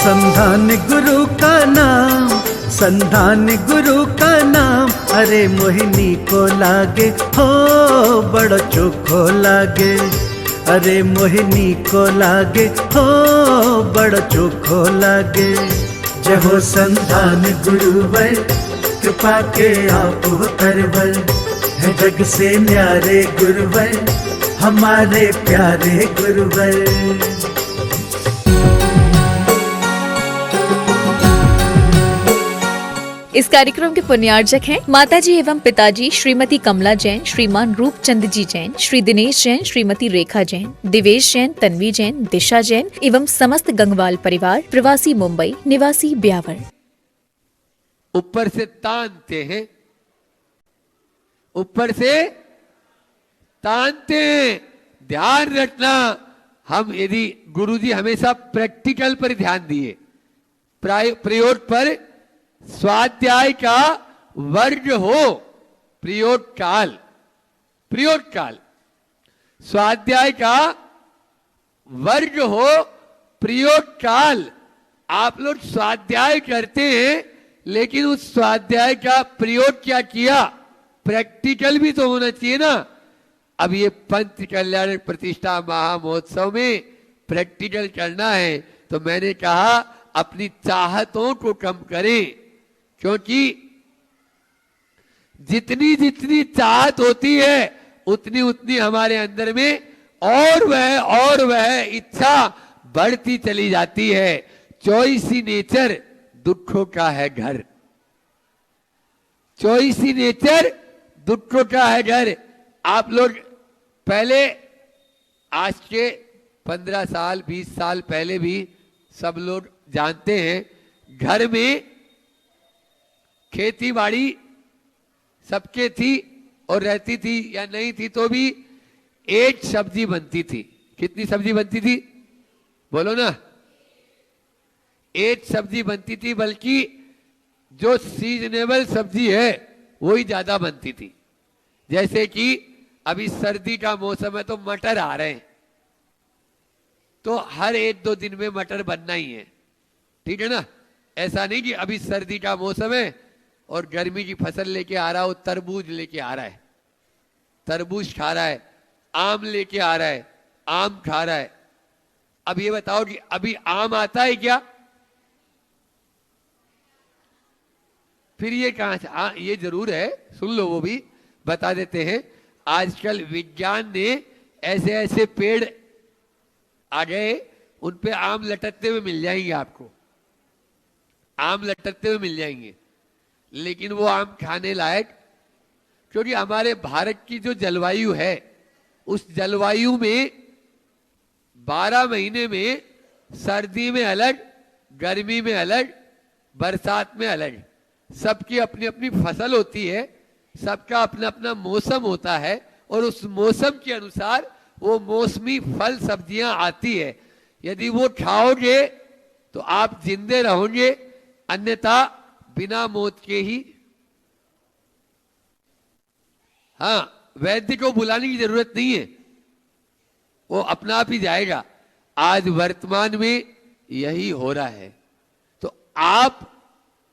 संधान गुरु का नाम, संधान गुरु का नाम, अरे मोहिनी को लागे हो बड़ो चोखो लागे, अरे मोहिनी को लागे हो बड़ो चोखो लागे। जय हो संधान गुरुवर, कृपा के आप तरवर, है जग से न्यारे गुरुवर, हमारे प्यारे गुरुवर। इस कार्यक्रम के पुण्यार्जक हैं माताजी एवं पिताजी श्रीमती कमला जैन, श्रीमान रूपचंद जी जैन, श्री दिनेश जैन, श्रीमती रेखा जैन, दिवेश जैन, तन्वी जैन, दिशा जैन एवं समस्त गंगवाल परिवार, प्रवासी मुंबई, निवासी ब्यावर। ऊपर से तानते हैं, ऊपर से तानते हैं। ध्यान रखना, हम यदि गुरुजी हमेशा प्रैक्टिकल पर ध्यान दिए, प्रयोग पर स्वाध्याय का वर्ग हो, प्रयोग काल, प्रयोग काल, स्वाध्याय का वर्ग हो, प्रयोग काल। आप लोग स्वाध्याय करते हैं, लेकिन उस स्वाध्याय का प्रयोग क्या किया, प्रैक्टिकल भी तो होना चाहिए ना। अब ये पंच कल्याण प्रतिष्ठा महामहोत्सव में प्रैक्टिकल करना है, तो मैंने कहा अपनी चाहतों को कम करें, क्योंकि जितनी जितनी चाहत होती है उतनी उतनी हमारे अंदर में और वह इच्छा बढ़ती चली जाती है। चॉइसी नेचर दुखों का है घर, चॉइसी नेचर दुखों का है घर। आप लोग पहले, आज के 15 साल 20 साल पहले भी सब लोग जानते हैं, घर में खेती बाड़ी सबके थी और रहती थी या नहीं थी तो भी एक सब्जी बनती थी। कितनी सब्जी बनती थी बोलो ना? एक सब्जी बनती थी, बल्कि जो सीजनेबल सब्जी है वही ज्यादा बनती थी। जैसे कि अभी सर्दी का मौसम है तो मटर आ रहे हैं, तो हर 1-2 दिन में मटर बनना ही है, ठीक है ना। ऐसा नहीं कि अभी सर्दी का मौसम है और गर्मी की फसल लेके आ रहा हो, तरबूज लेके आ रहा है, तरबूज खा रहा है, आम लेके आ रहा है, आम खा रहा है। अब ये बताओ कि अभी आम आता है क्या? फिर ये कहां से? ये जरूर है, सुन लो, वो भी बता देते हैं। आजकल विज्ञान ने ऐसे ऐसे पेड़ आ गए, उन पे आम लटकते हुए मिल जाएंगे आपको, आम लटकते हुए मिल जाएंगे, लेकिन वो आम खाने लायक, क्योंकि हमारे भारत की जो जलवायु है, उस जलवायु में 12 महीने में सर्दी में अलग, गर्मी में अलग, बरसात में अलग, सबकी अपनी अपनी फसल होती है, सबका अपना अपना मौसम होता है, और उस मौसम के अनुसार वो मौसमी फल सब्जियां आती है। यदि वो खाओगे तो आप जिंदे रहोगे, अन्यथा बिना मौत के ही। हाँ, वैद्य को बुलाने की जरूरत नहीं है, वो अपना आप ही जाएगा। आज वर्तमान में यही हो रहा है। तो आप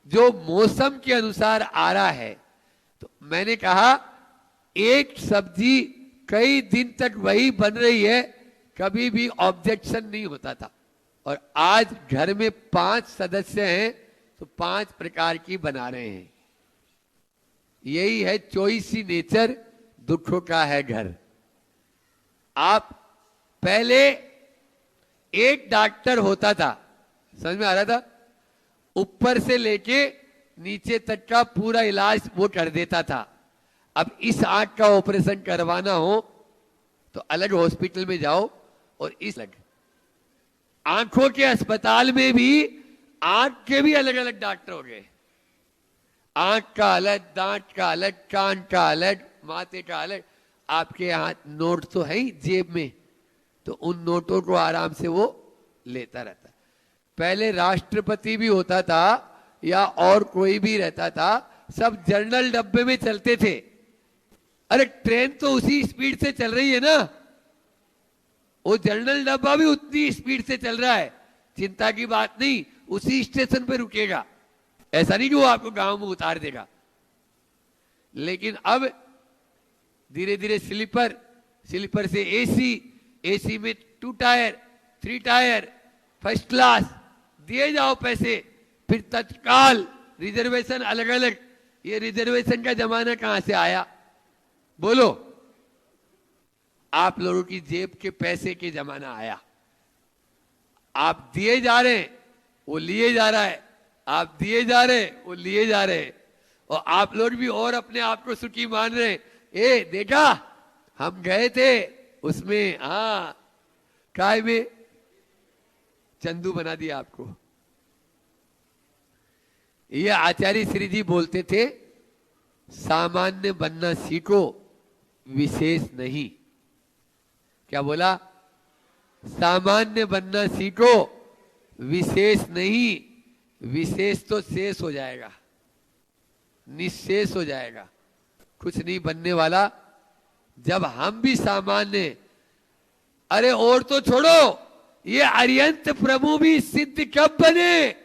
जो मौसम के अनुसार आ रहा है, तो मैंने कहा एक सब्जी कई दिन तक वही बन रही है, कभी भी ऑब्जेक्शन नहीं होता था। और आज घर में 5 सदस्य हैं तो 5 प्रकार की बना रहे हैं। यही है चॉइसी नेचर, दुखों का है घर। आप पहले एक डॉक्टर होता था, समझ में आ रहा था, ऊपर से लेके नीचे तक का पूरा इलाज वो कर देता था। अब इस आंख का ऑपरेशन करवाना हो तो अलग हॉस्पिटल में जाओ, और इस अलग आंखों के अस्पताल में भी आंख के भी अलग अलग डॉक्टर हो गए। आंख का अलग, दांत का अलग, कान का अलग, माथे का अलग। आपके यहाँ नोट तो है ही जेब में, तो उन नोटों को आराम से वो लेता रहता। पहले राष्ट्रपति भी होता था या और कोई भी रहता था, सब जनरल डब्बे में चलते थे। अरे ट्रेन तो उसी स्पीड से चल रही है ना, वो जनरल डब्बा भी उतनी स्पीड से चल रहा है, चिंता की बात नहीं। उसी स्टेशन पे रुकेगा, ऐसा नहीं कि वो आपको गांव में उतार देगा। लेकिन अब धीरे धीरे स्लीपर, स्लीपर से एसी, एसी में 2 टायर, 3 टायर, फर्स्ट क्लास, दिए जाओ पैसे, फिर तत्काल रिजर्वेशन अलग अलग। ये रिजर्वेशन का जमाना कहां से आया बोलो? आप लोगों की जेब के पैसे के जमाना आया। आप दिए जा रहे हैं, वो लिए जा रहा है, आप दिए जा रहे हैं, वो लिए जा रहे हैं, और आप लोग भी और अपने आप को सुखी मान रहे हैं। ए देखा, हम गए थे उसमें, हाँ काय में चंदू बना दिया आपको। ये आचार्य श्री जी बोलते थे, सामान्य बनना सीखो, विशेष नहीं। क्या बोला? सामान्य बनना सीखो, विशेष नहीं। विशेष तो शेष हो जाएगा, निशेष हो जाएगा, कुछ नहीं बनने वाला। जब हम भी सामान्य, अरे और तो छोड़ो, ये अरियंत प्रभु भी सिद्ध कब बने?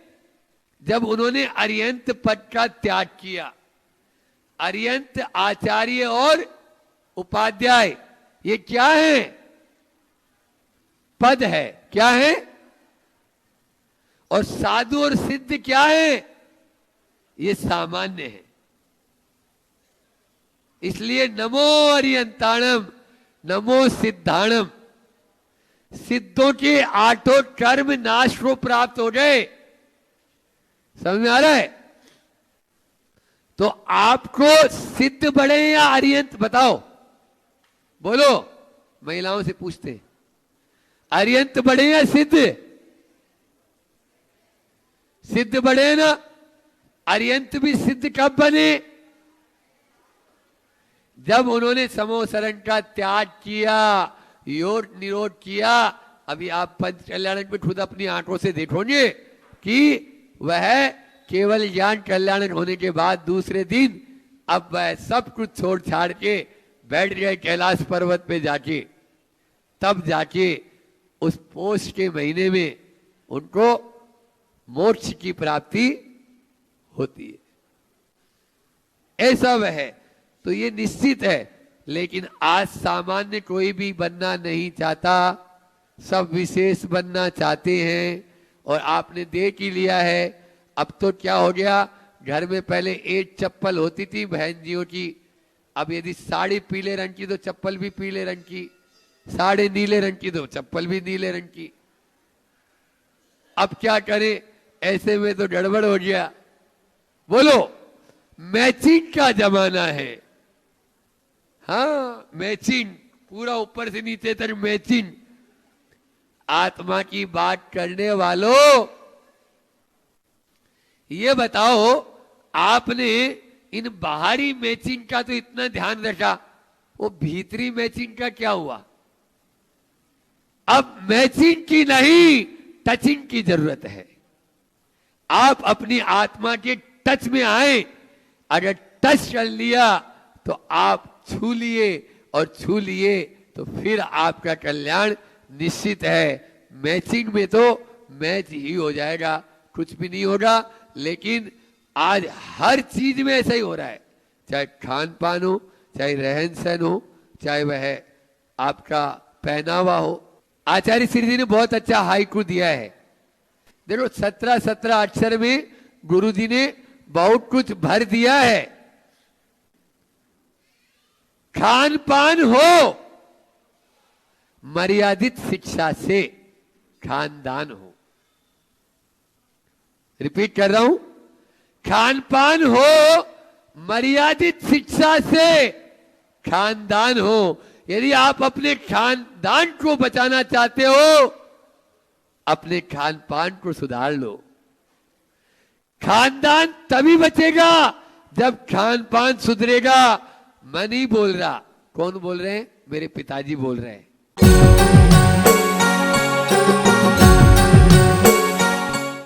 जब उन्होंने अरियंत पद का त्याग किया। अरियंत आचार्य और उपाध्याय ये क्या है? पद है। क्या है? और साधु और सिद्ध क्या है? ये सामान्य है। इसलिए नमो अरियंताणम, नमो सिद्धाणम। सिद्धों के 8 कर्म नाश को प्राप्त हो गए। समझ में आ रहा है? तो आपको सिद्ध बड़े या अरियंत बताओ, बोलो। महिलाओं से पूछते हैं, अरियंत बड़े या सिद्ध? सिद्ध बड़े ना। अरियंत भी सिद्ध कब बने? जब उन्होंने समोसरण का त्याग किया, योग निरोध किया। अभी आप पंच कल्याणक में खुद अपनी आंखों से देखोगे कि वह केवल ज्ञान कल्याणक होने के बाद दूसरे दिन अब वह सब कुछ छोड़ छाड़ के बैठ गए कैलाश पर्वत पे जाके। तब जाके उस पोष के महीने में उनको मोक्ष की प्राप्ति होती है। ऐसा वह है, तो ये निश्चित है। लेकिन आज सामान्य कोई भी बनना नहीं चाहता, सब विशेष बनना चाहते हैं। और आपने देख ही लिया है, अब तो क्या हो गया, घर में पहले एक चप्पल होती थी बहन जियों की, अब यदि साड़ी पीले रंग की तो चप्पल भी पीले रंग की, साड़ी नीले रंग की तो चप्पल भी नीले रंग की। अब क्या करें? ऐसे में तो गड़बड़ हो गया। बोलो, मैचिंग का जमाना है। हाँ, मैचिंग, पूरा ऊपर से नीचे तक मैचिंग। आत्मा की बात करने वालों, ये बताओ, आपने इन बाहरी मैचिंग का तो इतना ध्यान रखा, वो भीतरी मैचिंग का क्या हुआ? अब मैचिंग की नहीं, टचिंग की जरूरत है। आप अपनी आत्मा के टच में आए। अगर टच कर लिया तो आप छू लिए, और छू लिए तो फिर आपका कल्याण निश्चित है। मैचिंग में तो मैच ही हो जाएगा, कुछ भी नहीं होगा। लेकिन आज हर चीज में ऐसा ही हो रहा है, चाहे खान पान हो, चाहे रहन सहन हो, चाहे वह आपका पहनावा हो। आचार्य श्री जी ने बहुत अच्छा हाइकू दिया है। देखो, 17 अक्षर में गुरु जी ने बहुत कुछ भर दिया है। खान पान हो, मर्यादित शिक्षा से खानदान हो। रिपीट कर रहा हूं, खान पान हो, मर्यादित शिक्षा से खानदान हो। यदि आप अपने खानदान को बचाना चाहते हो, अपने खान पान को सुधार लो। खानदान तभी बचेगा जब खान पान सुधरेगा। मैं नहीं बोल रहा, कौन बोल रहे हैं? मेरे पिताजी बोल रहे हैं।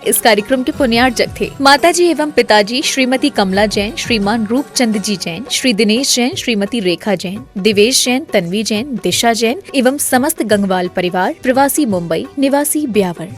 इस कार्यक्रम के पुण्यार्जक थे माताजी एवं पिताजी श्रीमती कमला जैन, श्रीमान रूपचंद जी जैन, श्री दिनेश जैन, श्रीमती रेखा जैन, दिवेश जैन, तन्वी जैन, दिशा जैन एवं समस्त गंगवाल परिवार, प्रवासी मुंबई, निवासी ब्यावर।